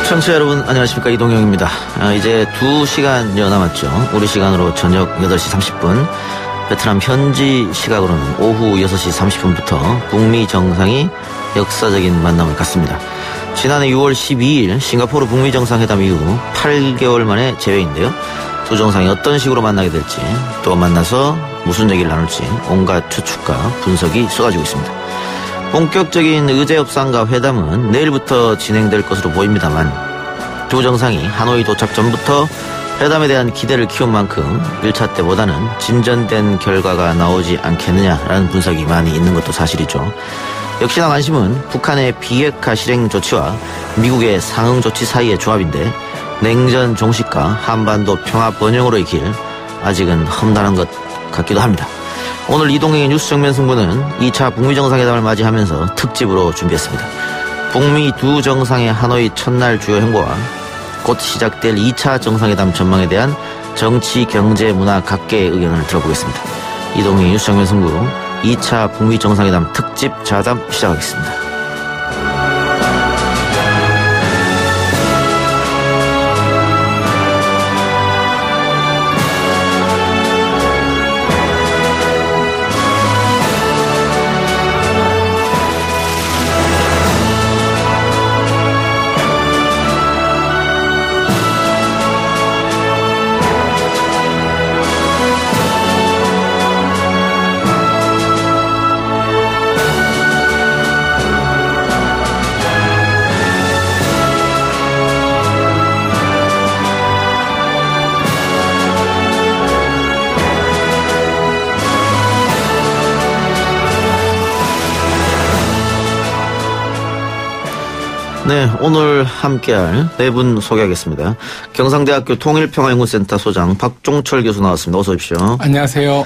청취자 여러분 안녕하십니까, 이동영입니다. 이제 2시간여 남았죠. 우리 시간으로 저녁 8시 30분, 베트남 현지 시각으로는 오후 6시 30분부터 북미 정상이 역사적인 만남을 갖습니다. 지난해 6월 12일 싱가포르 북미 정상회담 이후 8개월 만에 재회인데요. 두 정상이 어떤 식으로 만나게 될지, 또 만나서 무슨 얘기를 나눌지 온갖 추측과 분석이 쏟아지고 있습니다. 본격적인 의제 협상과 회담은 내일부터 진행될 것으로 보입니다만, 두 정상이 하노이 도착 전부터 회담에 대한 기대를 키운 만큼 1차 때보다는 진전된 결과가 나오지 않겠느냐라는 분석이 많이 있는 것도 사실이죠. 역시나 관심은 북한의 비핵화 실행 조치와 미국의 상응 조치 사이의 조합인데, 냉전 종식과 한반도 평화 번영으로의 길, 아직은 험난한 것 같기도 합니다. 오늘 이동행의 뉴스 정면 승부는 2차 북미 정상회담을 맞이하면서 특집으로 준비했습니다. 북미 두 정상의 하노이 첫날 주요 행보와 곧 시작될 2차 정상회담 전망에 대한 정치, 경제, 문화 각계의 의견을 들어보겠습니다. 이동행의 뉴스 정면 승부 2차 북미 정상회담 특집 자담 시작하겠습니다. 네, 오늘 함께할 네 분 소개하겠습니다. 경상대학교 통일평화연구센터 소장 박종철 교수 나왔습니다. 어서 오십시오. 안녕하세요.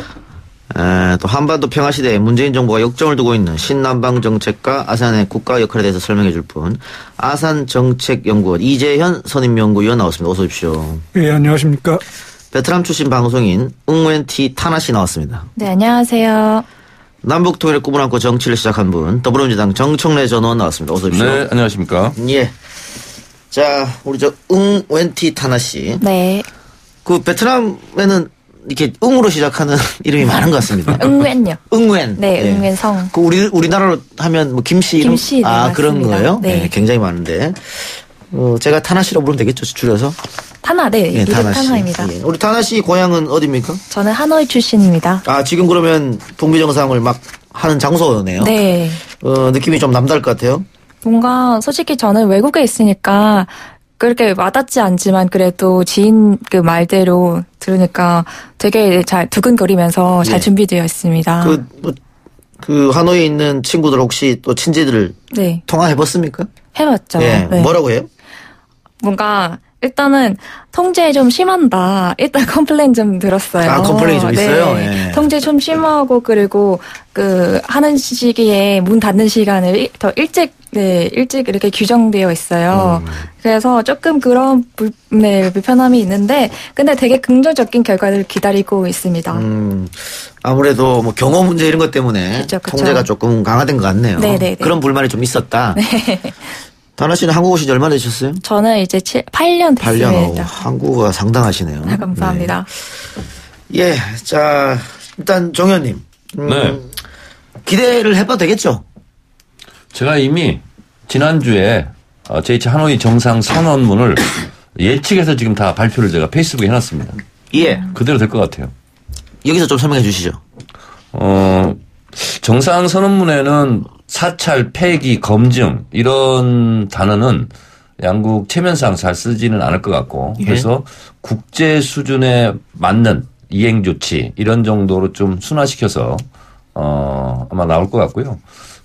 또 한반도 평화시대에 문재인 정부가 역정을 두고 있는 신남방 정책과 아산의 국가 역할에 대해서 설명해 줄 분, 아산정책연구원 이재현 선임연구위원 나왔습니다. 어서 오십시오. 네, 안녕하십니까. 베트남 출신 방송인 응웬티 타나 씨 나왔습니다. 네, 안녕하세요. 남북 통일을 꿈을 안고 정치를 시작한 분, 더불어민주당 정청래 전 의원 나왔습니다. 어서 오십시오. 네, 안녕하십니까. 예. 자, 우리 응웬티 타나 씨. 네. 그 베트남에는 이렇게 응으로 시작하는 이름이 많은 것 같습니다. 응웬요. 응웬. 네, 응웬성. 그 우리나라로 하면 뭐 김씨 이름? 김씨, 네, 맞습니다. 그런 거예요? 네. 네, 굉장히 많은데. 제가 타나 씨라고 부르면 되겠죠, 줄여서? 타나, 네. 예, 이름 타나 씨. 타나입니다. 예. 우리 타나 씨 고향은 어디입니까? 저는 하노이 출신입니다. 지금 그러면 북미 정상을 막 하는 장소네요. 네. 느낌이 좀 남다를 것 같아요. 뭔가 솔직히 저는 외국에 있으니까 그렇게 와닿지 않지만 그래도 지인 그 말대로 들으니까 되게 잘 두근거리면서 잘 준비되어 있습니다. 그 하노이에 있는 친구들 혹시 또 친지들을 네. 통화해봤습니까? 해봤죠. 예. 네. 뭐라고 해요? 뭔가 일단은 통제 좀 심한다. 일단 컴플레인 좀 들었어요. 컴플레인 좀 있어요? 네. 예. 통제 좀 심하고 그리고 하는 시기에 문 닫는 시간을 더 일찍 이렇게 규정되어 있어요. 그래서 조금 그런 불편함이 있는데 근데 되게 긍정적인 결과를 기다리고 있습니다. 아무래도 뭐 경호 문제 이런 것 때문에 그쵸. 통제가 조금 강화된 것 같네요. 네네네. 그런 불만이 좀 있었다. 네. 다나 씨는 한국 오신 지 얼마나 되셨어요? 저는 이제 8년 됐습니다. 8년. 한국어가 상당하시네요. 아, 감사합니다. 네. 예, 자 일단 정 의원님. 네. 기대를 해봐도 되겠죠? 제가 이미 지난주에 제2차 하노이 정상 선언문을 예측해서 지금 다 발표를 제가 페이스북에 해놨습니다. 예. 그대로 될 것 같아요. 여기서 좀 설명해 주시죠. 정상 선언문에는 사찰, 폐기, 검증 이런 단어는 양국 체면상 잘 쓰지는 않을 것 같고 그래서 국제 수준에 맞는 이행 조치 이런 정도로 좀 순화시켜서 아마 나올 것 같고요.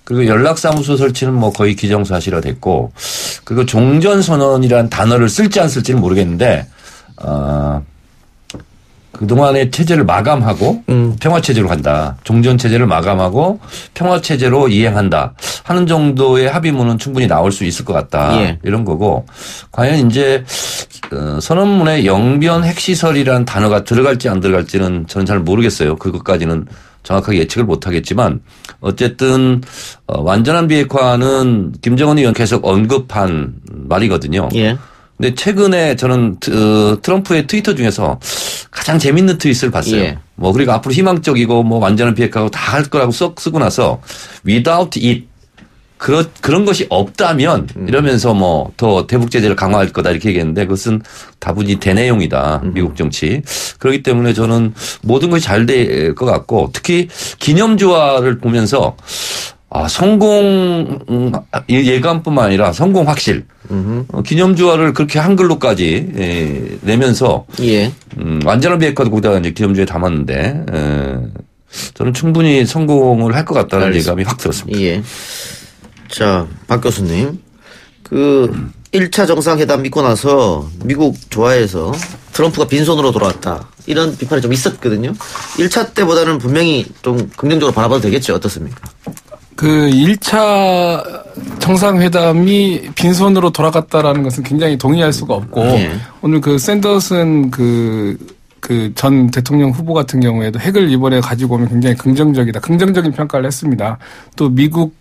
그리고 연락사무소 설치는 뭐 거의 기정사실화 됐고 그리고 종전선언이라는 단어를 쓸지 안 쓸지는 모르겠는데 그동안의 체제를 마감하고 평화체제로 간다. 종전체제를 마감하고 평화체제로 이행한다. 하는 정도의 합의문은 충분히 나올 수 있을 것 같다. 예. 이런 거고 과연 이제 선언문에 영변 핵시설이라는 단어가 들어갈지 안 들어갈지는 저는 잘 모르겠어요. 그것까지는 정확하게 예측을 못하겠지만 어쨌든 완전한 비핵화는 김정은 위원 계속 언급한 말이거든요. 예. 근데 최근에 저는 트럼프의 트위터 중에서 가장 재밌는 트윗을 봤어요. 예. 뭐 그리고 앞으로 희망적이고 뭐 완전한 비핵화고 다 할 거라고 쓰고 나서 without it 그런 것이 없다면 이러면서 뭐 더 대북 제재를 강화할 거다 이렇게 얘기했는데 그것은 다분히 대내용이다. 미국 정치. 그렇기 때문에 저는 모든 것이 잘 될 것 같고 특히 기념주화를 보면서 성공 예감뿐만 아니라 성공 확실. 기념주화를 그렇게 한글로까지 내면서 예. 완전한 비핵화도 거기다가 이제 기념주에 담았는데 저는 충분히 성공을 할 것 같다는 예감이 확 들었습니다. 예. 자, 박 교수님. 1차 정상회담 있고 나서 미국 조화에서 트럼프가 빈손으로 돌아왔다. 이런 비판이 좀 있었거든요. 1차 때보다는 분명히 좀 긍정적으로 바라봐도 되겠죠. 어떻습니까? 1차 정상회담이 빈손으로 돌아갔다라는 것은 굉장히 동의할 수가 없고, 예. 오늘 샌더슨 전 대통령 후보 같은 경우에도 핵을 이번에 가지고 오면 굉장히 긍정적이다. 긍정적인 평가를 했습니다. 또 미국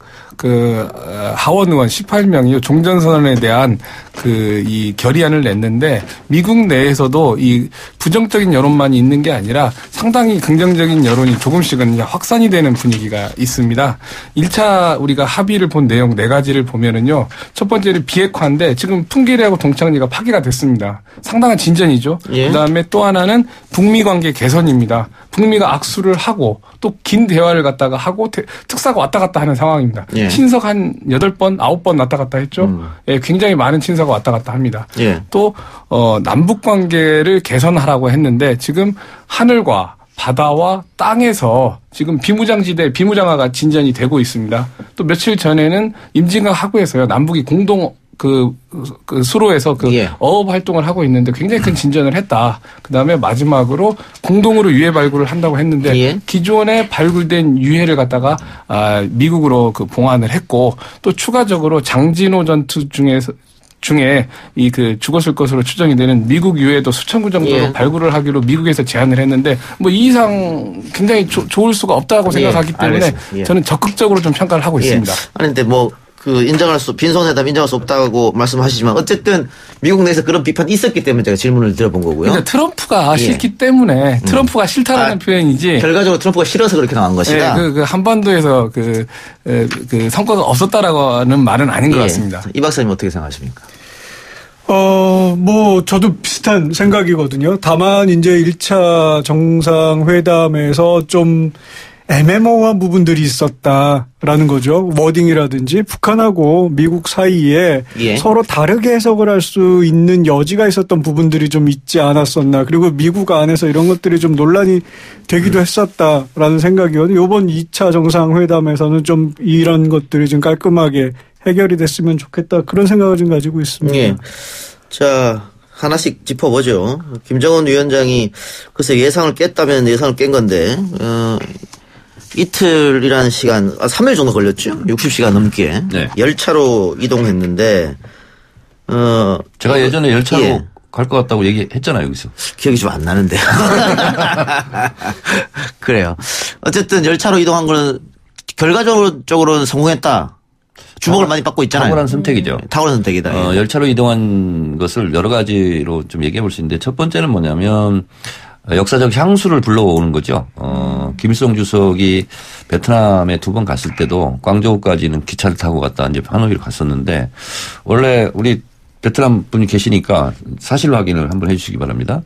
하원 의원 18명이 종전선언에 대한 이 결의안을 냈는데 미국 내에서도 이 부정적인 여론만 있는 게 아니라 상당히 긍정적인 여론이 조금씩은 이제 확산이 되는 분위기가 있습니다. 1차 우리가 합의를 본 내용 4가지를 보면은요. 첫 번째는 비핵화인데 지금 풍계리하고 동창리가 파기가 됐습니다. 상당한 진전이죠. 예. 그다음에 또 하나는 북미 관계 개선입니다. 북미가 악수를 하고 또 긴 대화를 갖다가 하고 특사가 왔다 갔다 하는 상황입니다. 예. 친석 한 8번, 9번 왔다 갔다 했죠. 예, 굉장히 많은 친서가 왔다 갔다 합니다. 예. 또 남북 관계를 개선하라고 했는데 지금 하늘과 바다와 땅에서 지금 비무장화가 진전이 되고 있습니다. 또 며칠 전에는 임진강 하구에서요. 남북이 공동 수로에서 예. 어업 활동을 하고 있는데 굉장히 큰 진전을 했다. 그다음에 마지막으로 공동으로 유해 발굴을 한다고 했는데 예. 기존에 발굴된 유해를 갖다가 미국으로 봉환을 했고 또 추가적으로 장진호 전투 중에 죽었을 것으로 추정이 되는 미국 유해도 수천 구 정도로 예. 발굴을 하기로 미국에서 제안을 했는데 이 이상 굉장히 좋을 수가 없다고 생각하기 때문에 예. 저는 적극적으로 좀 평가를 하고 있습니다. 아니 근데 빈손회담 인정할 수 없다고 말씀하시지만 어쨌든 미국 내에서 그런 비판이 있었기 때문에 제가 질문을 드려본 거고요. 그러니까 트럼프가 예. 싫기 때문에 트럼프가 싫다라는 표현이지. 결과적으로 트럼프가 싫어서 그렇게 나온 것이다. 예, 한반도에서 성과가 없었다라고는 말은 아닌 것 같습니다. 이 박사님 어떻게 생각하십니까? 저도 비슷한 생각이거든요. 다만 이제 1차 정상회담에서 좀 애매모호한 부분들이 있었다라는 거죠. 워딩이라든지 북한하고 미국 사이에 예. 서로 다르게 해석을 할 수 있는 여지가 있었던 부분들이 좀 있지 않았었나. 그리고 미국 안에서 이런 것들이 좀 논란이 되기도 했었다라는 생각이거든요. 이번 2차 정상회담에서는 좀 이런 것들이 좀 깔끔하게 해결이 됐으면 좋겠다. 그런 생각을 좀 가지고 있습니다. 예. 자, 하나씩 짚어보죠. 김정은 위원장이 글쎄 예상을 깼다면 예상을 깬 건데, 이틀이라는 시간, 3일 정도 걸렸죠? 60시간 넘게. 네. 열차로 이동했는데, 제가 예전에 열차로 예. 갈 것 같다고 얘기했잖아요, 여기서. 기억이 좀 안 나는데요. 그래요. 어쨌든 열차로 이동한 거는 결과적으로는 성공했다. 주목을 많이 받고 있잖아요. 탁월한 선택이죠. 탁월한 선택이다. 열차로 이동한 것을 여러 가지로 좀 얘기해 볼 수 있는데 첫 번째는 뭐냐면 역사적 향수를 불러오는 거죠. 김일성 주석이 베트남에 2번 갔을 때도 광저우까지는 기차를 타고 갔다 이제 하노이로 갔었는데 원래 우리 베트남 분이 계시니까 사실 확인을 한번 해 주시기 바랍니다.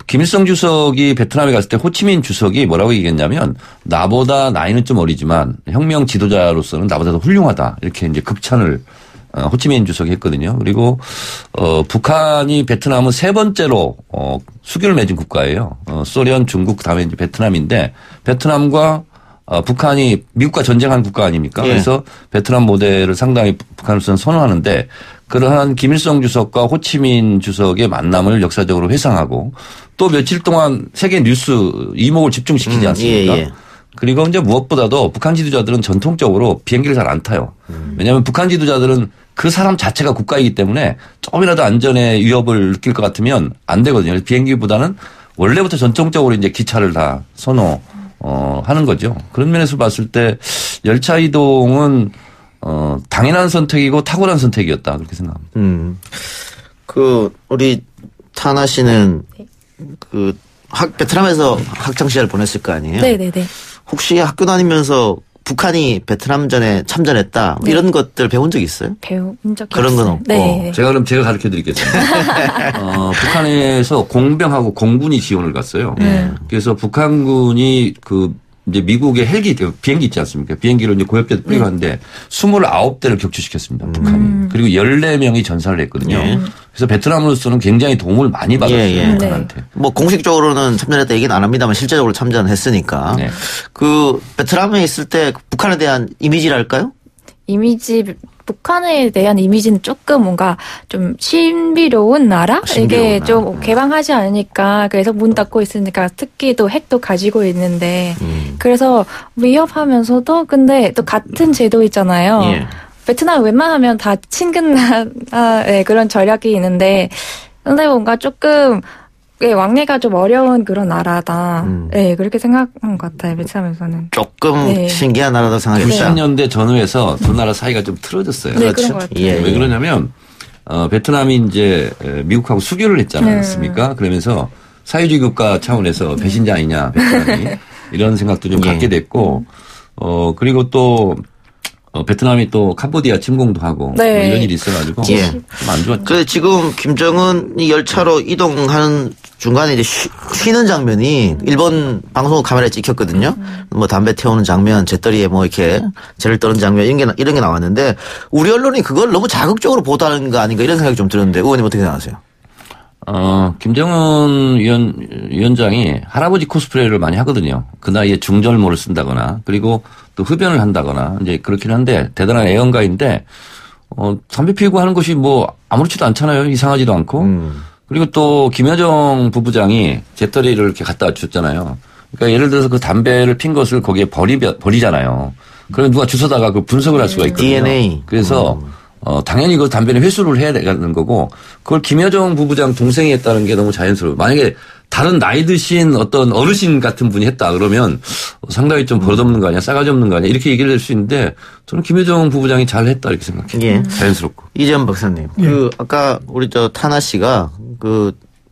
김일성 주석이 베트남에 갔을 때 호치민 주석이 뭐라고 얘기했냐면 나보다 나이는 좀 어리지만 혁명 지도자로서는 나보다 더 훌륭하다. 이렇게 이제 극찬을 호치민 주석이 했거든요. 그리고 북한이 베트남은 3번째로 수교를 맺은 국가예요. 소련, 중국 그다음에 이제 베트남인데 베트남과 북한이 미국과 전쟁한 국가 아닙니까? 예. 그래서 베트남 모델을 상당히 북한으로서는 선호하는데 그러한 김일성 주석과 호치민 주석의 만남을 역사적으로 회상하고 또 며칠 동안 세계 뉴스 이목을 집중시키지 않습니까? 예. 그리고 이제 무엇보다도 북한 지도자들은 전통적으로 비행기를 잘 안 타요. 왜냐하면 북한 지도자들은 그 사람 자체가 국가이기 때문에 조금이라도 안전에 위협을 느낄 것 같으면 안 되거든요. 그래서 비행기보다는 원래부터 전통적으로 이제 기차를 다 하는 거죠. 그런 면에서 봤을 때 열차 이동은 당연한 선택이고 탁월한 선택이었다 그렇게 생각합니다. 우리 타나 씨는 베트남에서 학창 시절 보냈을 거 아니에요? 네네네. 혹시 학교 다니면서 북한이 베트남전에 참전했다 뭐 이런 것들 배운 적 있어요? 배운 적이 그런 건 없고. 네. 제가 가르쳐 드리겠습니다. 북한에서 공병하고 공군이 지원을 갔어요. 그래서 북한군이 이제 미국의 헬기, 비행기 있지 않습니까? 비행기를 이제 고엽제도 뿌리고 하는데 29대를 격추시켰습니다. 북한이. 그리고 14명이 전사를 했거든요. 그래서 베트남으로서는 굉장히 도움을 많이 받았어요. 북한한테. 뭐 공식적으로는 참전했다 얘기는 안 합니다만 실제적으로 참전했으니까. 네. 베트남에 있을 때 북한에 대한 이미지랄까요? 북한에 대한 이미지는 조금 뭔가 좀 신비로운 나라? 이게 좀 개방하지 않으니까 그래서 문 닫고 있으니까 특히 또 핵도 가지고 있는데 그래서 위협하면서도 근데 또 같은 제도 있잖아요. 예. 베트남 웬만하면 다 친근 나라의 그런 전략이 있는데 근데 뭔가 조금 왕래가 좀 어려운 그런 나라다. 네, 그렇게 생각한 것 같아요. 베트남에서는. 조금 신기한 나라다 생각했다. 90년대 전후에서 두 나라 사이가 좀 틀어졌어요. 네, 그런 것 같아요. 왜 그러냐면 베트남이 이제 미국하고 수교를 했지 않았습니까? 그러면서 사회주의 국가 차원에서 배신자 아니냐 베트남이 이런 생각도 좀 갖게 됐고 그리고 또 베트남이 또 캄보디아 침공도 하고 뭐 이런 일이 있어가지고 좀 안 좋았죠. 그래서 지금 김정은이 열차로 이동하는 중간에 이제 쉬는 장면이 일본 방송 카메라에 찍혔거든요. 뭐 담배 태우는 장면, 재떨이에 뭐 이렇게 재를 떠는 장면 이런 게 나왔는데 우리 언론이 그걸 너무 자극적으로 보도하는 거 아닌가 이런 생각이 좀 들었는데 의원님 어떻게 생각하세요? 김정은 위원장이 할아버지 코스프레를 많이 하거든요. 그 나이에 중절모를 쓴다거나 그리고 또 흡연을 한다거나 이제 그렇긴 한데 대단한 애연가인데 담배 피우고 하는 것이 뭐 아무렇지도 않잖아요. 이상하지도 않고. 그리고 또 김여정 부부장이 재떨이를 이렇게 갖다 주셨잖아요. 그러니까 예를 들어서 그 담배를 핀 것을 거기에 버리잖아요. 그러면 누가 주워다가 그 분석을 할 수가 있거든요. DNA. 그래서 당연히 그 담배는 회수를 해야 되는 거고 그걸 김여정 부부장 동생이 했다는 게 너무 자연스러워요. 만약에 다른 나이 드신 어떤 어르신 같은 분이 했다 그러면 상당히 좀 버릇없는 거 아니야? 싸가지 없는 거 아니야? 이렇게 얘기를 할 수 있는데 저는 김여정 부부장이 잘했다 이렇게 생각해요. 예. 자연스럽고. 이재현 박사님. 아까 우리 타나 씨가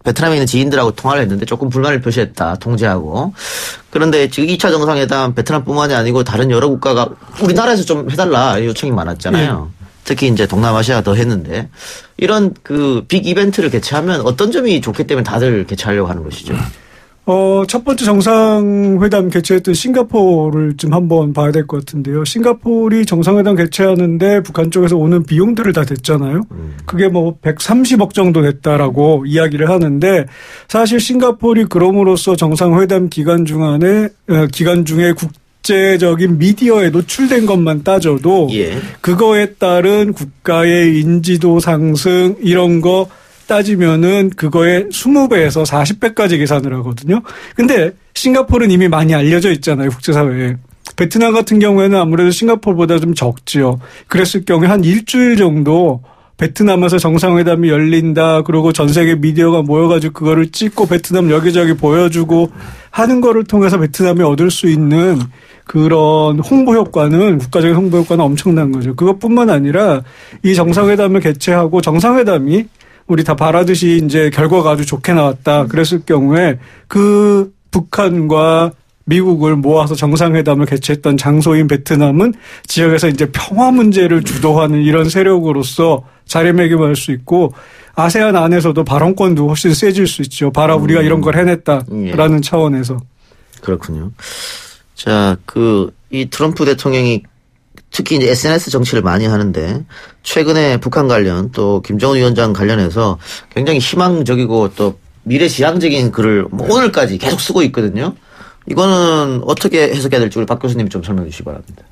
베트남에 있는 지인들하고 통화를 했는데 조금 불만을 표시했다. 통제하고. 그런데 지금 2차 정상회담 베트남뿐만이 아니고 다른 여러 국가가 우리나라에서 좀 해달라 요청이 많았잖아요. 특히 이제 동남아시아가 더 했는데 이런 빅 이벤트를 개최하면 어떤 점이 좋기 때문에 다들 개최하려고 하는 것이죠. 첫 번째 정상회담 개최했던 싱가포르를 좀 한번 봐야 될 것 같은데요. 싱가포르이 정상회담 개최하는데 북한 쪽에서 오는 비용들을 다 댔잖아요. 그게 뭐 130억 정도 됐다라고 이야기를 하는데 사실 싱가포르이 그럼으로써 정상회담 기간 중에 국제적인 미디어에 노출된 것만 따져도 그거에 따른 국가의 인지도 상승 이런 거 따지면은 그거의 20배에서 40배까지 계산을 하거든요. 근데 싱가포르는 이미 많이 알려져 있잖아요, 국제사회에. 베트남 같은 경우에는 아무래도 싱가포르보다 좀 적지요. 그랬을 경우에 한 일주일 정도 베트남에서 정상회담이 열린다. 그리고 전 세계 미디어가 모여가지고 그거를 찍고 베트남 여기저기 보여주고 하는 거를 통해서 베트남이 얻을 수 있는 그런 홍보 효과는 국가적인 홍보 효과는 엄청난 거죠. 그것뿐만 아니라 이 정상회담을 개최하고 정상회담이 우리 다 바라듯이 이제 결과가 아주 좋게 나왔다. 그랬을 경우에 그 북한과 미국을 모아서 정상회담을 개최했던 장소인 베트남은 지역에서 이제 평화 문제를 주도하는 이런 세력으로서 자리매김할 수 있고 아세안 안에서도 발언권도 훨씬 세질 수 있죠. 봐라 우리가 이런 걸 해냈다라는 차원에서. 그렇군요. 자, 이 트럼프 대통령이 특히 이제 SNS 정치를 많이 하는데 최근에 북한 관련 또 김정은 위원장 관련해서 굉장히 희망적이고 또 미래지향적인 글을 오늘까지 계속 쓰고 있거든요. 이거는 어떻게 해석해야 될지 우리 박 교수님 좀 설명해 주시기 바랍니다.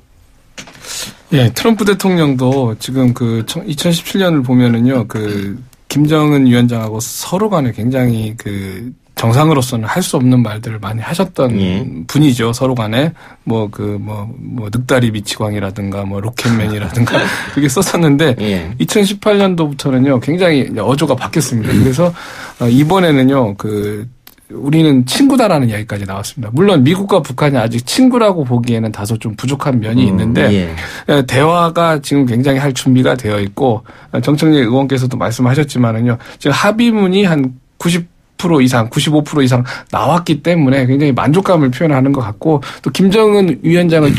예, 트럼프 대통령도 지금 2017년을 보면은요, 김정은 위원장하고 서로 간에 굉장히 정상으로서는 할 수 없는 말들을 많이 하셨던 분이죠, 서로 간에. 늑다리 미치광이라든가, 로켓맨이라든가, 그렇게 썼었는데, 2018년도부터는요, 굉장히 어조가 바뀌었습니다. 그래서, 이번에는요, 우리는 친구다라는 이야기까지 나왔습니다. 물론 미국과 북한이 아직 친구라고 보기에는 다소 좀 부족한 면이 있는데 대화가 지금 굉장히 할 준비가 되어 있고 정청래 의원께서도 말씀하셨지만은요. 지금 합의문이 한 90% 이상, 95% 이상 나왔기 때문에 굉장히 만족감을 표현하는 것 같고 또 김정은 위원장을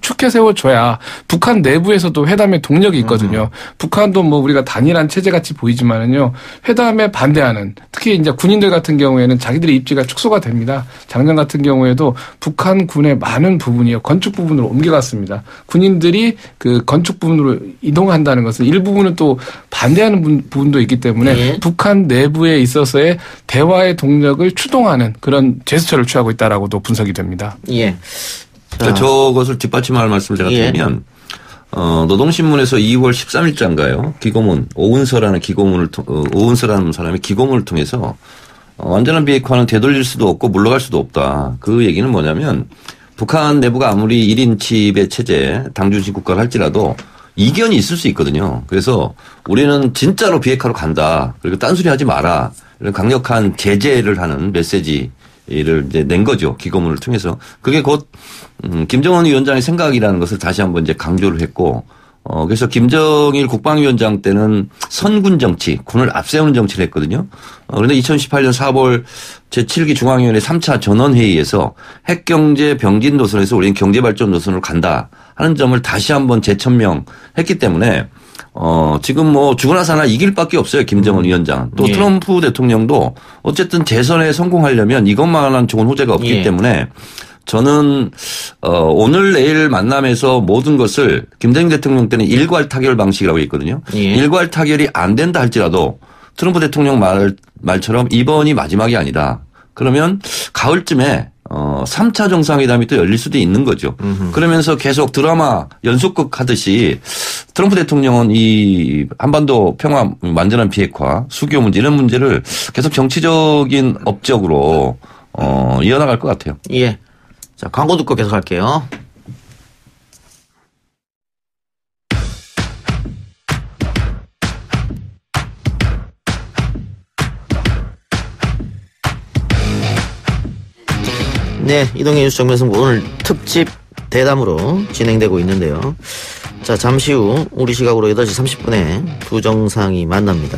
축해 세워줘야 북한 내부에서도 회담에 동력이 있거든요. 북한도 뭐 우리가 단일한 체제같이 보이지만은요. 회담에 반대하는 특히 이제 군인들 같은 경우에는 자기들의 입지가 축소가 됩니다. 작년 같은 경우에도 북한 군의 많은 부분이요. 건축 부분으로 옮겨갔습니다. 군인들이 그 건축 부분으로 이동한다는 것은 일부분은 또 반대하는 부분도 있기 때문에 북한 내부에 있어서의 대화의 동력을 추동하는 그런 제스처를 취하고 있다라고도 분석이 됩니다. 예. 그러니까 저것을 뒷받침할 말씀을 제가 드리면 노동신문에서 2월 13일자인가요? 기고문 오은서라는 사람이 기고문을 통해서 완전한 비핵화는 되돌릴 수도 없고 물러갈 수도 없다. 그 얘기는 뭐냐면 북한 내부가 아무리 1인 칩의 체제 당중심 국가를 할지라도 이견이 있을 수 있거든요. 그래서 우리는 진짜로 비핵화로 간다. 그리고 딴소리 하지 마라. 이런 강력한 제재를 하는 메시지를 이제 낸 거죠. 기고문을 통해서. 그게 곧 김정은 위원장의 생각이라는 것을 다시 한번 이제 강조를 했고 그래서 김정일 국방위원장 때는 선군 정치, 군을 앞세우는 정치를 했거든요. 그런데 2018년 4월 제7기 중앙위원회 3차 전원회의에서 핵경제 병진 노선에서 우리는 경제발전 노선으로 간다 하는 점을 다시 한번 재천명했기 때문에 지금 뭐 죽으나 사나 이길 밖에 없어요. 김정은 위원장. 또 트럼프 대통령도 어쨌든 재선에 성공하려면 이것만한 좋은 호재가 없기 때문에 저는 오늘 내일 만남에서 모든 것을 김대중 대통령 때는 일괄 타결 방식이라고 했거든요. 일괄 타결이 안 된다 할지라도 트럼프 대통령 말처럼 이번이 마지막이 아니다. 그러면 가을쯤에 3차 정상회담이 또 열릴 수도 있는 거죠. 그러면서 계속 드라마 연속극 하듯이 트럼프 대통령은 이 한반도 평화 완전한 비핵화 수교 문제 이런 문제를 계속 정치적인 업적으로 이어나갈 것 같아요. 예. 자, 광고 듣고 계속 할게요. 네, 이동의 뉴스 정면승부 오늘 특집 대담으로 진행되고 있는데요. 자, 잠시 후 우리 시각으로 8시 30분에 두 정상이 만납니다.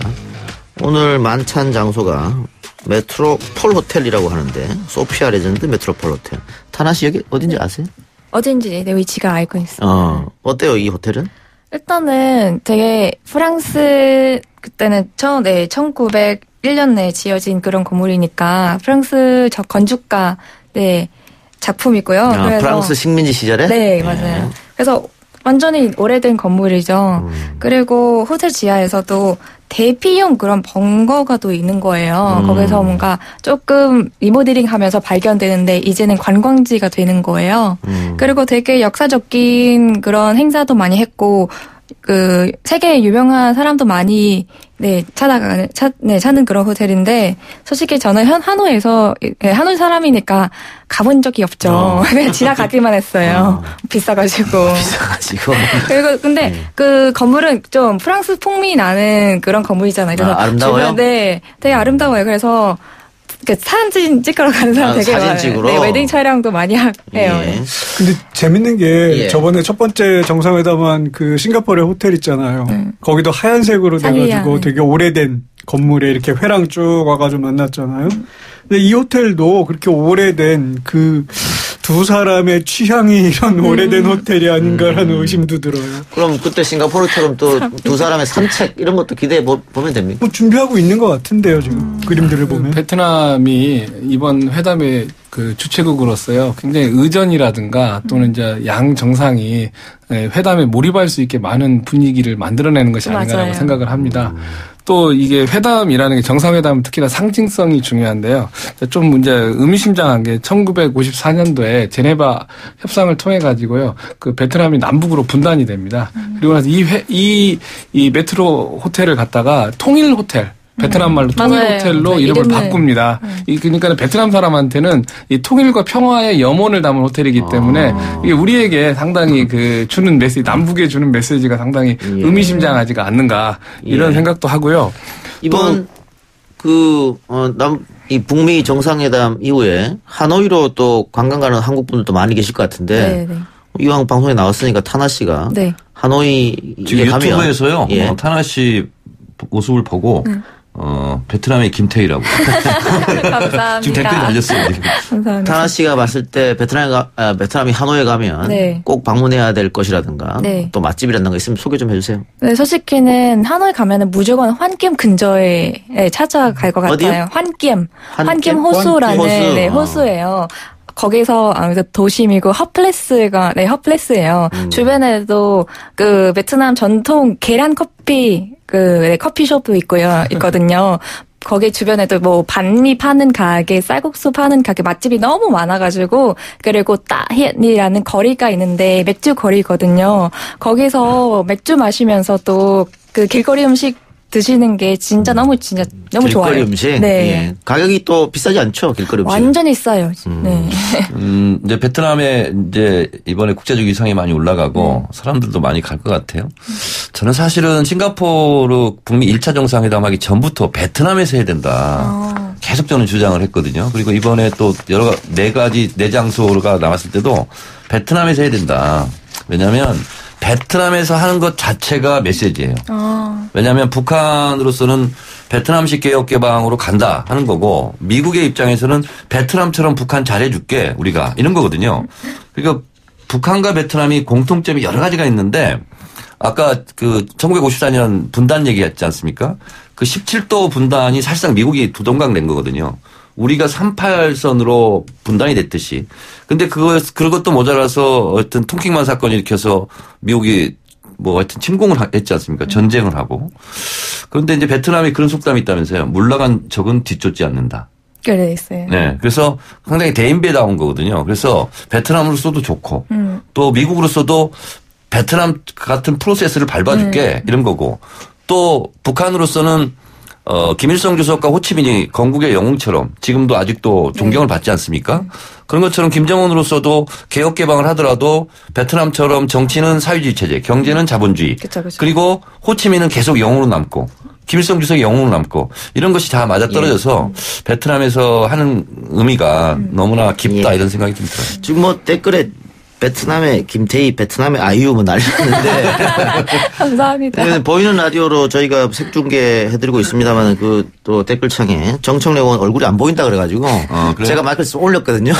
오늘 만찬 장소가 메트로폴 호텔이라고 하는데 소피아 레전드 메트로폴 호텔. 타나 씨 여기 어딘지 아세요? 어딘지 내 위치가 알고 있어요. 어때요 이 호텔은? 일단은 되게 프랑스 그때는 1901년에 지어진 그런 건물이니까 프랑스 건축가 작품이고요. 그래서 프랑스 식민지 시절에? 네, 맞아요. 그래서 완전히 오래된 건물이죠. 그리고 호텔 지하에서도 대피용 그런 벙커가 또 있는 거예요. 거기서 뭔가 조금 리모델링 하면서 발견되는데 이제는 관광지가 되는 거예요. 그리고 되게 역사적인 그런 행사도 많이 했고 그 세계에 유명한 사람도 많이 찾는 그런 호텔인데 솔직히 저는 하노이에서 하노이 사람이니까 가본 적이 없죠. 그냥 지나가기만 했어요. 비싸가지고. 그리고 근데 그 건물은 좀 프랑스 풍미 나는 그런 건물이잖아요. 그래서 아름다워요? 네, 되게 아름다워요. 그래서 사진 찍으러 가는 사람 되게 많아요. 찍으러? 네, 웨딩 촬영도 많이 해요. 근데 재밌는 게 저번에 첫 번째 정상회담한 그 싱가포르의 호텔 있잖아요. 거기도 하얀색으로 돼가지고 되게 오래된 건물에 이렇게 회랑 쭉 와가지고 만났잖아요. 근데 이 호텔도 그렇게 오래된 그 두 사람의 취향이 이런 오래된 호텔이 아닌가라는 의심도 들어요. 그럼 그때 싱가포르처럼 또 두 사람의 산책 이런 것도 기대해 보면 됩니까? 뭐 준비하고 있는 것 같은데요, 지금 그림들을 보면. 베트남이 이번 회담의 그 주최국으로서요, 굉장히 의전이라든가 또는 이제 양 정상이 회담에 몰입할 수 있게 많은 분위기를 만들어내는 것이 아닌가라고 맞아요. 생각을 합니다. 또 이게 회담이라는 게 정상회담은 특히나 상징성이 중요한데요. 좀 이제 의미심장한 게 1954년도에 제네바 협상을 통해 가지고요. 그 베트남이 남북으로 분단이 됩니다. 그리고 나서 이 메트로 호텔을 갖다가 통일 호텔 베트남 말로 통일 맞아요. 호텔로 이름을 바꿉니다. 그러니까 베트남 사람한테는 이 통일과 평화의 염원을 담은 호텔이기 때문에 이게 우리에게 상당히 그 주는 메시지, 남북에 주는 메시지가 상당히 의미심장하지가 않는가 이런 생각도 하고요. 이번 이 북미 정상회담 이후에 하노이로 또 관광 가는 한국 분들도 많이 계실 것 같은데 네. 이왕 방송에 나왔으니까 타나 씨가 네. 하노이에 지금 가면 유튜브에서요. 예. 타나 씨 모습을 보고 베트남의 김태희라고 감사합니다. 지금 댓글 달렸어요. 지금. 감사합니다. 타나 씨가 봤을 때 베트남이 하노이에 가면 네. 꼭 방문해야 될 것이라든가 네. 또 맛집이라든가 거 있으면 소개 좀 해주세요. 네, 솔직히는 하노이 가면은 무조건 환겜 근처에 찾아갈 것 같아요. 어디요? 환겜 환겜? 호수라는 호수. 네, 아. 호수예요. 거기서 아무래도 도심이고 헛플레스예요. 주변에도 그 베트남 전통 계란 커피 커피숍도 있거든요. 거기 주변에도 뭐 반미 파는 가게, 쌀국수 파는 가게 맛집이 너무 많아가지고 그리고 따히이라는 거리가 있는데 맥주 거리거든요. 거기서 맥주 마시면서 또 그 길거리 음식 드시는 게 너무 길거리 좋아요. 음식. 네. 예. 가격이 또 비싸지 않죠, 길거리 음식. 완전히 싸요. 네. 이제 베트남에 이제 이번에 국제적 위상이 많이 올라가고 사람들도 많이 갈 것 같아요. 저는 사실은 싱가포르 북미 1차 정상회담 하기 전부터 베트남에서 해야 된다. 계속 저는 주장을 했거든요. 그리고 이번에 또 네 장소가 나왔을 때도 베트남에서 해야 된다. 왜냐하면 베트남에서 하는 것 자체가 메시지예요. 왜냐하면 북한으로서는 베트남식 개혁 개방으로 간다 하는 거고 미국의 입장에서는 베트남처럼 북한 잘해줄게 우리가 이런 거거든요. 그러니까 북한과 베트남이 공통점이 여러 가지가 있는데 아까 그 1954년 분단 얘기했지 않습니까? 그 17도 분단이 사실상 미국이 두동강 낸 거거든요. 우리가 38선으로 분단이 됐듯이. 근데 그것도 모자라서 하여튼 통킹만 사건을 일으켜서 미국이 뭐 하여튼 침공을 했지 않습니까? 전쟁을 하고. 그런데 이제 베트남이 그런 속담이 있다면서요. 물나간 적은 뒤쫓지 않는다. 그래 있어요. 네. 그래서 상당히 대인배다운 거거든요. 그래서 베트남으로서도 좋고 또 미국으로서도 베트남 같은 프로세스를 밟아줄게 이런 거고 또 북한으로서는 김일성 주석과 호치민이 건국의 영웅처럼 지금도 아직도 존경을 받지 않습니까? 그런 것처럼 김정은으로서도 개혁 개방을 하더라도 베트남처럼 정치는 사회주의 체제, 경제는 자본주의. 그쵸. 그리고 호치민은 계속 영웅으로 남고 김일성 주석이 영웅으로 남고 이런 것이 다 맞아떨어져서 베트남에서 하는 의미가 너무나 깊다 이런 생각이 좀 들어요. 지금 뭐 댓글에 베트남의 김태희, 베트남의 아이유 뭐 난리났는데 감사합니다. 네, 보이는 라디오로 저희가 색중계 해드리고 있습니다만 그 또 댓글창에 정청래 의원 얼굴이 안 보인다 그래가지고 그래요? 제가 마이크를 올렸거든요.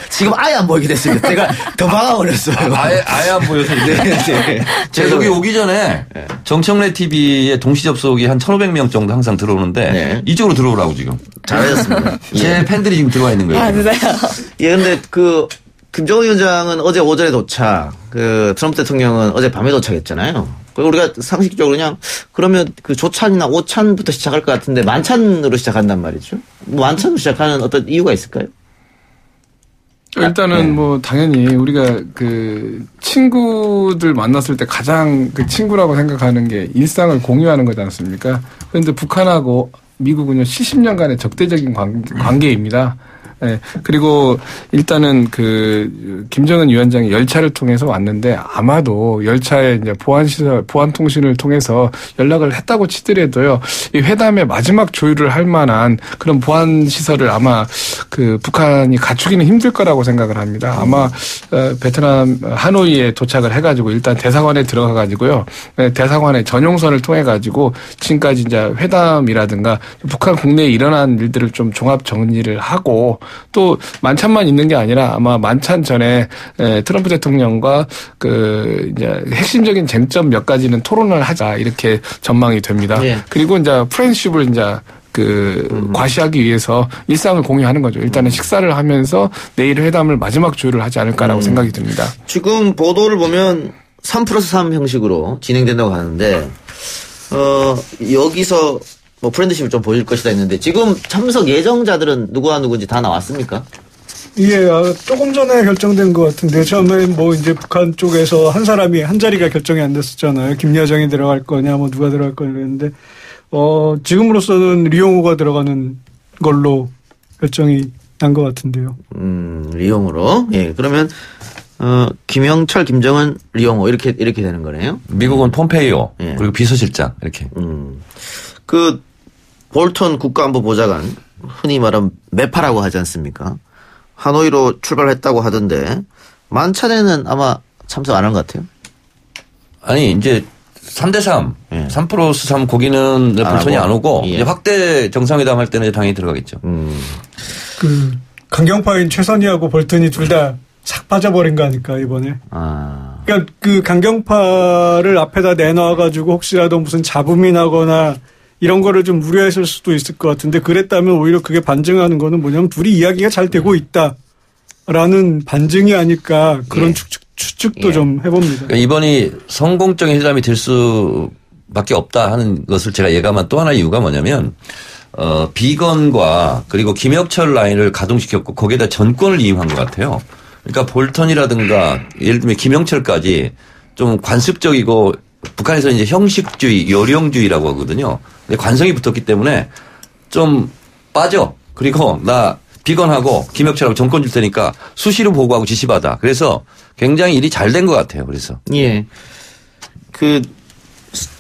지금 아예 안 보이게 됐습니다. 제가 더 막아버렸어요. 아예 안 보여서 이제. 네. 제가 여기 오기 전에 정청래 TV에 동시 접속이 한 1,500명 정도 항상 들어오는데 네. 이쪽으로 들어오라고 지금. 잘하셨습니다. 제 팬들이 지금 들어와 있는 거예요. 진짜요? 예, 근데 김정은 위원장은 어제 오전에 도착, 트럼프 대통령은 어제 밤에 도착했잖아요. 우리가 상식적으로 그러면 그 조찬이나 오찬부터 시작할 것 같은데 만찬으로 시작한단 말이죠. 만찬으로 시작하는 어떤 이유가 있을까요? 일단은 뭐 당연히 우리가 그 친구들 만났을 때 가장 그 친구라고 생각하는 게 일상을 공유하는 거지 않습니까? 그런데 북한하고 미국은요 70년간의 적대적인 관계입니다. 네. 그리고 일단은 김정은 위원장이 열차를 통해서 왔는데 아마도 열차에 이제 보안 통신을 통해서 연락을 했다고 치더라도요, 이 회담의 마지막 조율을 할 만한 그런 보안 시설을 아마 북한이 갖추기는 힘들 거라고 생각을 합니다. 아마 베트남 하노이에 도착을 해가지고 일단 대사관에 들어가가지고요, 대사관의 전용선을 통해가지고 지금까지 이제 회담이라든가 북한 국내에 일어난 일들을 좀 종합 정리를 하고 또 만찬만 있는 게 아니라 아마 만찬 전에 트럼프 대통령과 이제 핵심적인 쟁점 몇 가지는 토론을 하자 이렇게 전망이 됩니다. 예. 그리고 이제 프렌드십을 이제 과시하기 위해서 일상을 공유하는 거죠. 일단은 식사를 하면서 내일 회담을 마지막 조율을 하지 않을까라고 생각이 듭니다. 지금 보도를 보면 3+3 형식으로 진행된다고 하는데 여기서 뭐 프렌드십을 좀 보일 것이다 했는데 지금 참석 예정자들은 누구와 누구인지 다 나왔습니까? 예, 조금 전에 결정된 것 같은데 처음에 뭐 이제 북한 쪽에서 한 사람이 한 자리가 결정이 안 됐었잖아요. 김여정이 들어갈 거냐, 뭐 누가 들어갈 거냐 그랬는데 지금으로서는 리용호가 들어가는 걸로 결정이 난 것 같은데요. 리용호로. 예, 그러면 김영철, 김정은, 리용호 이렇게 되는 거네요. 미국은 폼페이오 예. 그리고 비서실장 이렇게. 볼턴 국가안보보좌관, 흔히 말하는 매파라고 하지 않습니까? 하노이로 출발했다고 하던데 만찬에는 아마 참석 안 한 것 같아요. 아니 이제 3대3, 예. 3+3 거기는 볼턴이 안 오고 예. 이제 확대 정상회담 할 때는 당연히 들어가겠죠. 그 강경파인 최선희하고 볼턴이 둘 다 싹 빠져버린 거 아닐까 이번에. 아. 그러니까 그 강경파를 앞에다 내놔가지고 혹시라도 무슨 잡음이 나거나 이런 거를 좀 우려했을 수도 있을 것 같은데 그랬다면 오히려 그게 반증하는 거는 뭐냐면 둘이 이야기가 잘 되고 있다라는 반증이 아닐까 그런 예. 추측도 예. 좀 해봅니다. 그러니까 이번이 성공적인 회담이 될 수밖에 없다 하는 것을 제가 예감한 또 하나의 이유가 뭐냐면 비건과 그리고 김혁철 라인을 가동시켰고 거기에다 전권을 이임한 것 같아요. 그러니까 볼턴이라든가 예를 들면 김영철까지 좀 관습적이고 북한에서 이제 형식주의, 요령주의라고 하거든요. 근데 관성이 붙었기 때문에 좀 빠져. 그리고 나 비건하고 김혁철하고 정권 줄 테니까 수시로 보고하고 지시받아. 그래서 굉장히 일이 잘 된 것 같아요. 그래서. 예.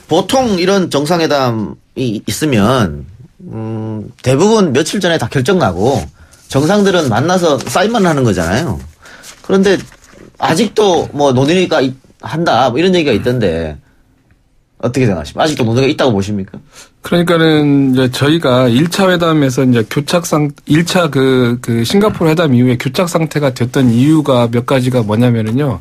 보통 이런 정상회담이 있으면, 대부분 며칠 전에 다 결정나고, 정상들은 만나서 사인만 하는 거잖아요. 그런데, 아직도 뭐 논의가 한다, 뭐 이런 얘기가 있던데, 어떻게 생각하십니까? 아직도 논의가 있다고 보십니까? 그러니까는 이제 저희가 1차 회담에서 이제 1차 그 싱가포르 회담 이후에 교착 상태가 됐던 이유가 몇 가지가 뭐냐면은요.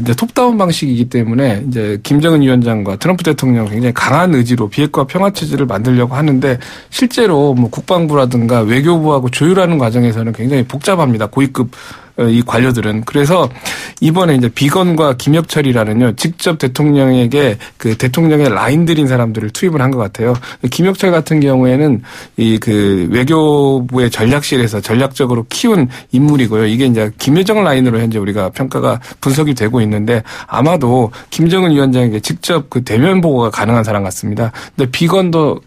이제 톱다운 방식이기 때문에 이제 김정은 위원장과 트럼프 대통령 굉장히 강한 의지로 비핵화 평화 체제를 만들려고 하는데 실제로 뭐 국방부라든가 외교부하고 조율하는 과정에서는 굉장히 복잡합니다. 고위급 이 관료들은. 그래서 이번에 이제 비건과 김혁철이라는요, 직접 대통령에게 그 대통령의 라인들인 사람들을 투입을 한 것 같아요. 김혁철 같은 경우에는 외교부의 전략실에서 전략적으로 키운 인물이고요. 이게 이제 김여정 라인으로 현재 우리가 평가가 분석이 되고 있는데 아마도 김정은 위원장에게 직접 그 대면 보고가 가능한 사람 같습니다. 근데 비건도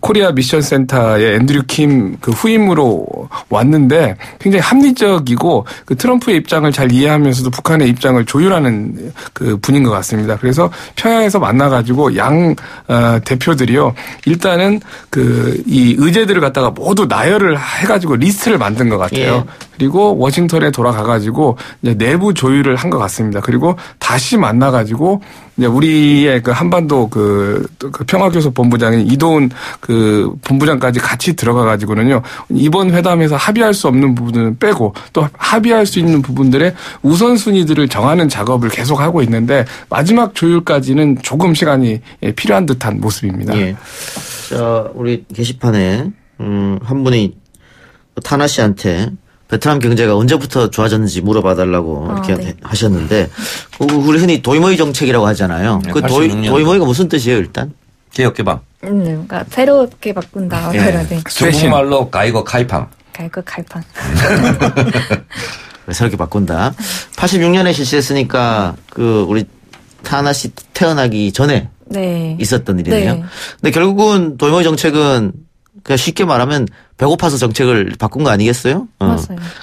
코리아 미션 센터의 앤드류 킴 후임으로 왔는데 굉장히 합리적이고 트럼프의 입장을 잘 이해하면서도 북한의 입장을 조율하는 분인 것 같습니다. 그래서 평양에서 만나가지고 양 대표들이요 일단은 이 의제들을 갖다가 모두 나열을 해가지고 리스트를 만든 것 같아요. 예. 그리고 워싱턴에 돌아가가지고 이제 내부 조율을 한 것 같습니다. 그리고 다시 만나가지고 이제 우리의 한반도 평화교섭 본부장인 이도훈 본부장까지 같이 들어가가지고는요 이번 회담에서 합의할 수 없는 부분은 빼고 또 합의할 수 있는 부분들의 우선순위들을 정하는 작업을 계속 하고 있는데 마지막 조율까지는 조금 시간이 필요한 듯한 모습입니다. 예. 우리 게시판에 한 분이 타나 씨한테 베트남 경제가 언제부터 좋아졌는지 물어봐달라고 이렇게 네. 하셨는데 우리 흔히 도이모이 정책이라고 하잖아요. 네, 그 도이모이가 무슨 뜻이에요 일단? 개혁개방. 그러니까 새롭게 바꾼다. 예. 중국말로 가이거 카이팡. 가이거 카이팡. 새롭게 바꾼다. 86년에 실시했으니까 우리 타나 씨 태어나기 전에 네. 있었던 일이네요. 네. 근데 결국은 도이모이 정책은 그냥 쉽게 말하면 배고파서 정책을 바꾼 거 아니겠어요? 맞아요.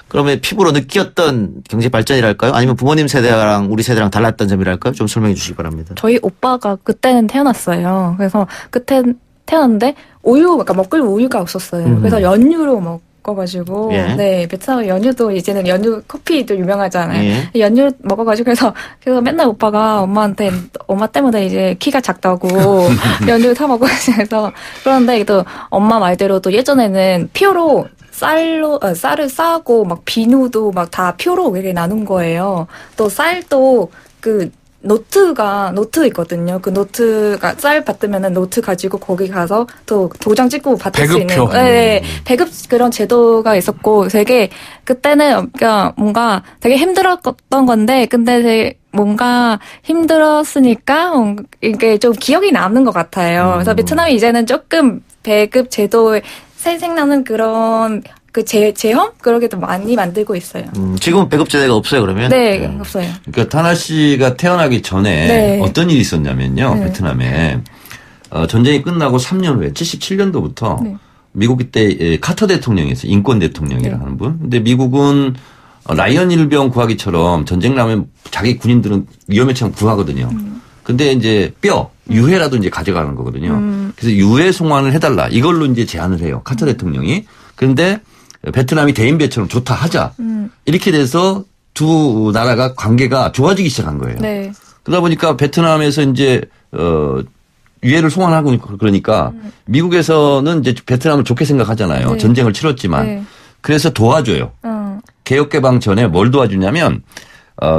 그러면 피부로 느꼈던 경제 발전이랄까요? 아니면 부모님 세대랑 우리 세대랑 달랐던 점이랄까요? 좀 설명해 주시기 바랍니다. 저희 오빠가 그때는 태어났어요. 그래서 그때 태어났는데 그러니까 먹을 우유가 없었어요. 그래서 연유로 먹어가지고 예. 네 베트남 연유도 이제는 연유 커피도 유명하잖아요. 예. 연유 먹어가지고 그래서 맨날 오빠가 엄마한테 엄마 때문에 이제 키가 작다고 연유 사 먹고 그래서 그런데 또 엄마 말대로 또 예전에는 피오로 쌀을 싸고 막 비누도 막 다 표로 이렇게 나눈 거예요. 또 쌀도 노트 있거든요. 그 노트가 쌀 받으면은 노트 가지고 거기 가서 또 도장 찍고 받을 수 있는. 배급표. 네, 배급 그런 제도가 있었고 되게 그때는 그러니까 뭔가 되게 힘들었던 건데 근데 되게 뭔가 힘들었으니까 이게 좀 기억이 남는 것 같아요. 그래서 베트남이 이제는 조금 배급 제도에 생각나는 그런 제험? 그러게도 많이 만들고 있어요. 지금은 배급제대가 없어요, 그러면? 네, 없어요. 그러니까 타나 씨가 태어나기 전에 네. 어떤 일이 있었냐면요. 네. 베트남에 전쟁이 끝나고 3년 후에 77년도부터 네. 미국 그때 카터 대통령이었어요. 인권 대통령이라는 네. 분. 근데 미국은 라이언 일병 구하기처럼 전쟁 나면 자기 군인들은 위험에 처한 구하거든요. 근데 이제 유해라도 이제 가져가는 거거든요. 그래서 유해 송환을 해달라. 이걸로 이제 제안을 해요. 카터 대통령이. 그런데 베트남이 대인 배처럼 좋다 하자. 이렇게 돼서 두 나라가 관계가 좋아지기 시작한 거예요. 네. 그러다 보니까 베트남에서 이제 유해를 송환하고 그러니까 미국에서는 이제 베트남을 좋게 생각하잖아요. 네. 전쟁을 치렀지만. 네. 그래서 도와줘요. 개혁개방 전에 뭘 도와주냐면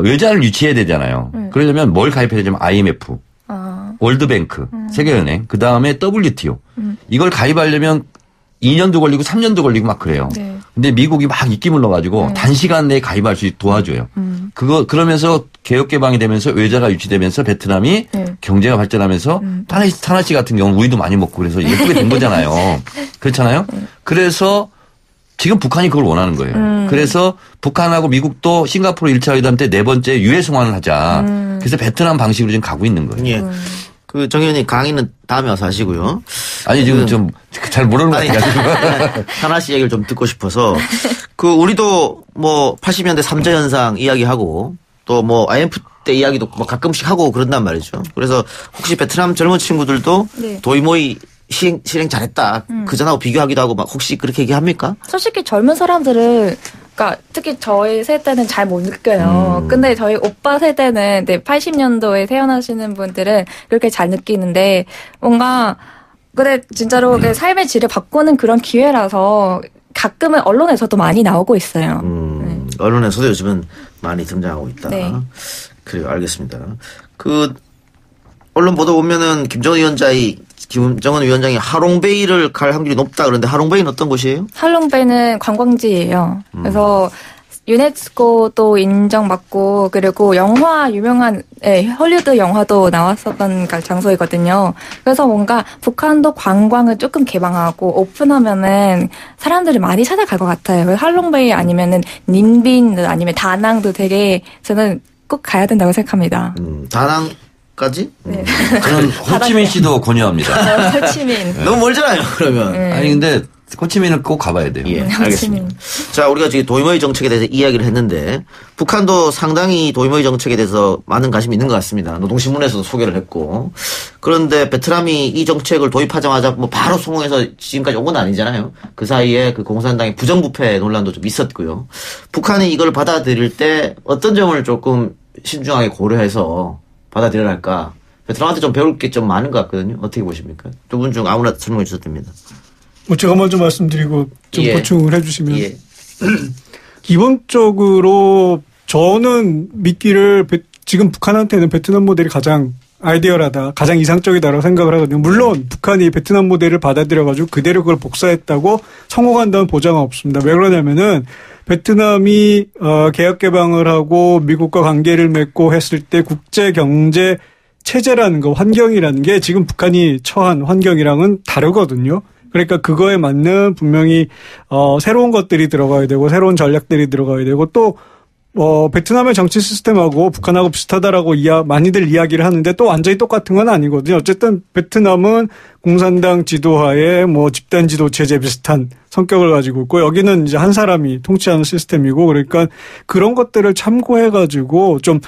외자를 유치해야 되잖아요. 그러려면 뭘 가입해야 되냐면 IMF, 월드뱅크, 세계은행, 그다음에 WTO. 이걸 가입하려면 2년도 걸리고 3년도 걸리고 막 그래요. 네. 근데 미국이 막 입김을 넣어가지고 단시간 내에 가입할 수 있게 도와줘요. 그러면서 개혁개방이 되면서 외자가 유치되면서 베트남이 네. 경제가 발전하면서 타나시 같은 경우는 우리도 많이 먹고 그래서 예쁘게 된 거잖아요. 그렇잖아요. 그래서 지금 북한이 그걸 원하는 거예요. 그래서 북한하고 미국도 싱가포르 1차 회담 때 네 번째 유해 송환을 하자. 그래서 베트남 방식으로 지금 가고 있는 거예요. 예. 그 정 의원님 강의는 다음에 와서 하시고요. 아니 지금 좀 잘 모르는 것 같아요. 하나씩 얘기를 좀 듣고 싶어서 그 우리도 뭐 80년대 삼자 현상 이야기하고 또 뭐 IMF 때 이야기도 뭐 가끔씩 하고 그런단 말이죠. 그래서 혹시 베트남 젊은 친구들도 네. 도이모이 실행 잘했다. 그전하고 비교하기도 하고 막 혹시 그렇게 얘기합니까? 솔직히 젊은 사람들은 그러니까 특히 저희 세대는 잘 못 느껴요. 근데 저희 오빠 세대는 80년도에 태어나시는 분들은 그렇게 잘 느끼는데 뭔가 근데 진짜로 그 삶의 질을 바꾸는 그런 기회라서 가끔은 언론에서도 많이 나오고 있어요. 언론에서도 요즘은 많이 등장하고 있다. 네. 그래요. 알겠습니다. 그 언론 보도 보면은 김정은 위원장이 하롱베이를 갈 확률이 높다 그런데 하롱베이는 어떤 곳이에요? 할롱베이는 관광지예요. 그래서 유네스코도 인정받고 그리고 영화 유명한 헐리우드 영화도 나왔었던 장소이거든요. 그래서 뭔가 북한도 관광을 조금 개방하고 오픈하면은 사람들이 많이 찾아갈 것 같아요. 할롱베이 아니면은 닌빈 아니면 다낭도 되게 저는 꼭 가야 된다고 생각합니다. 다낭까지? 네. 저는 호치민 씨도 권유합니다. 호치민. 너무 멀잖아요. 그러면. 아니 근데 호치민은 꼭 가봐야 돼요. 예, 알겠습니다. 자, 우리가 지금 도이모이 정책에 대해서 이야기를 했는데 북한도 상당히 도이모이 정책에 대해서 많은 관심이 있는 것 같습니다. 노동신문에서도 소개를 했고. 그런데 베트남이 이 정책을 도입하자마자 뭐 바로 성공해서 지금까지 온 건 아니잖아요. 그 사이에 그 공산당의 부정부패 논란도 좀 있었고요. 북한이 이걸 받아들일 때 어떤 점을 조금 신중하게 고려해서 받아들여야 할까? 베트남한테 좀 배울 게 좀 많은 것 같거든요. 어떻게 보십니까? 두 분 중 아무나 설명해 주셔도 됩니다. 제가 먼저 말씀드리고 좀 예. 보충을 해주시면 예. 기본적으로 저는 믿기를 지금 북한한테는 베트남 모델이 가장 아이디얼하다, 가장 이상적이다라고 생각을 하거든요. 물론 북한이 베트남 모델을 받아들여가지고 그대로 그걸 복사했다고 성공한다는 보장은 없습니다. 왜 그러냐면은 베트남이 개혁 개방을 하고 미국과 관계를 맺고 했을 때 국제 경제 체제라는 거, 환경이라는 게 지금 북한이 처한 환경이랑은 다르거든요. 그러니까 그거에 맞는 분명히 새로운 것들이 들어가야 되고 새로운 전략들이 들어가야 되고 또 베트남의 정치 시스템하고 북한하고 비슷하다라고 많이들 이야기를 하는데 또 완전히 똑같은 건 아니거든요. 어쨌든 베트남은 공산당 지도하에 뭐 집단 지도 체제 비슷한 성격을 가지고 있고 여기는 이제 한 사람이 통치하는 시스템이고 그러니까 그런 것들을 참고해가지고 좀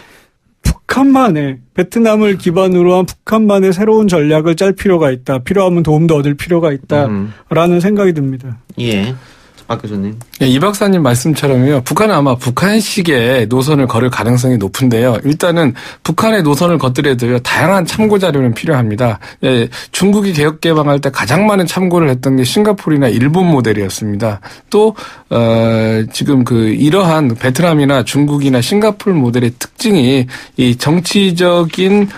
북한만의 베트남을 기반으로 한 북한만의 새로운 전략을 짤 필요가 있다. 필요하면 도움도 얻을 필요가 있다라는 생각이 듭니다. 예. 박 교수님. 예, 이 박사님 말씀처럼요. 북한은 아마 북한식의 노선을 걸을 가능성이 높은데요. 일단은 북한의 노선을 걷더라도요. 다양한 참고 자료는 필요합니다. 예, 중국이 개혁 개방할 때 가장 많은 참고를 했던 게 싱가포르나 일본 모델이었습니다. 또 지금 이러한 베트남이나 중국이나 싱가포르 모델의 특징이 이 정치적인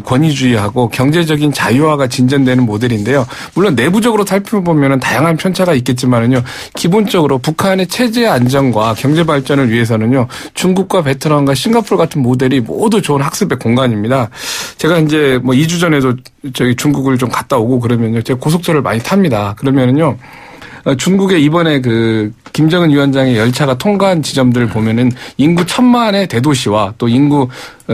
권위주의하고 경제적인 자유화가 진전되는 모델인데요. 물론 내부적으로 살펴보면은 다양한 편차가 있겠지만은요. 기본적으로 북한의 체제 안정과 경제 발전을 위해서는요. 중국과 베트남과 싱가포르 같은 모델이 모두 좋은 학습의 공간입니다. 제가 이제 2주 전에도 중국을 좀 갔다 오고 그러면요. 제가 고속철을 많이 탑니다. 그러면은요. 중국의 이번에 김정은 위원장의 열차가 통과한 지점들을 보면은 인구 1000만의 대도시와 또 인구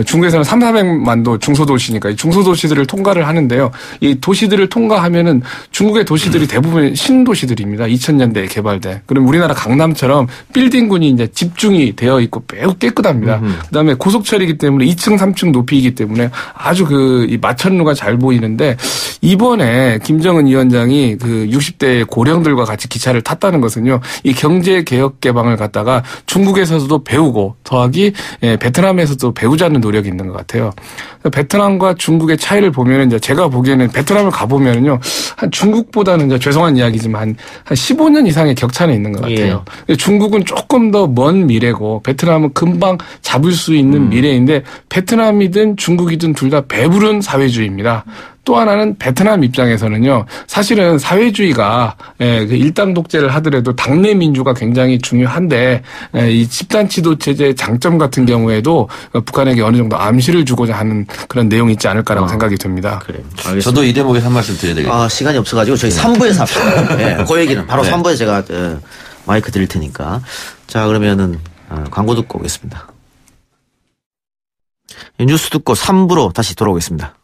중국에서는 3,400만도 중소도시니까 이 중소도시들을 통과를 하는데요. 이 도시들을 통과하면은 중국의 도시들이 대부분 신도시들입니다. 2000년대에 개발돼. 그럼 우리나라 강남처럼 빌딩군이 이제 집중이 되어 있고 매우 깨끗합니다. 그다음에 고속철이기 때문에 2층, 3층 높이이기 때문에 아주 이 마천루가 잘 보이는데 이번에 김정은 위원장이 그 60대 고령들과 같이 기차를 탔다는 것은요. 이 경제 개혁 개방을 갖다가 중국에서도 배우고 더하기 베트남에서도 배우자는 노력이 있는 것 같아요. 베트남과 중국의 차이를 보면은 이제 제가 보기에는 베트남을 가보면은요, 한 중국보다는 이제 죄송한 이야기지만 한 15년 이상의 격차는 있는 것 같아요. 예. 중국은 조금 더 먼 미래고 베트남은 금방 잡을 수 있는 미래인데 베트남이든 중국이든 둘 다 배부른 사회주의입니다. 또 하나는 베트남 입장에서는요, 사실은 사회주의가 그 일당 독재를 하더라도 당내 민주가 굉장히 중요한데 이 집단 지도 체제의 장점 같은 경우에도 북한에게 어느 정도 암시를 주고자 하는 그런 내용이 있지 않을까라고 생각이 듭니다. 그래요. 알겠습니다. 저도 이 대목에 한 말씀 드려야 되겠네요. 시간이 없어가지고 저희 3부에서 합시다. 네, 그 얘기는 바로 3부에 제가 마이크 드릴 테니까. 자, 그러면은 광고 듣고 오겠습니다. 뉴스 듣고 3부로 다시 돌아오겠습니다.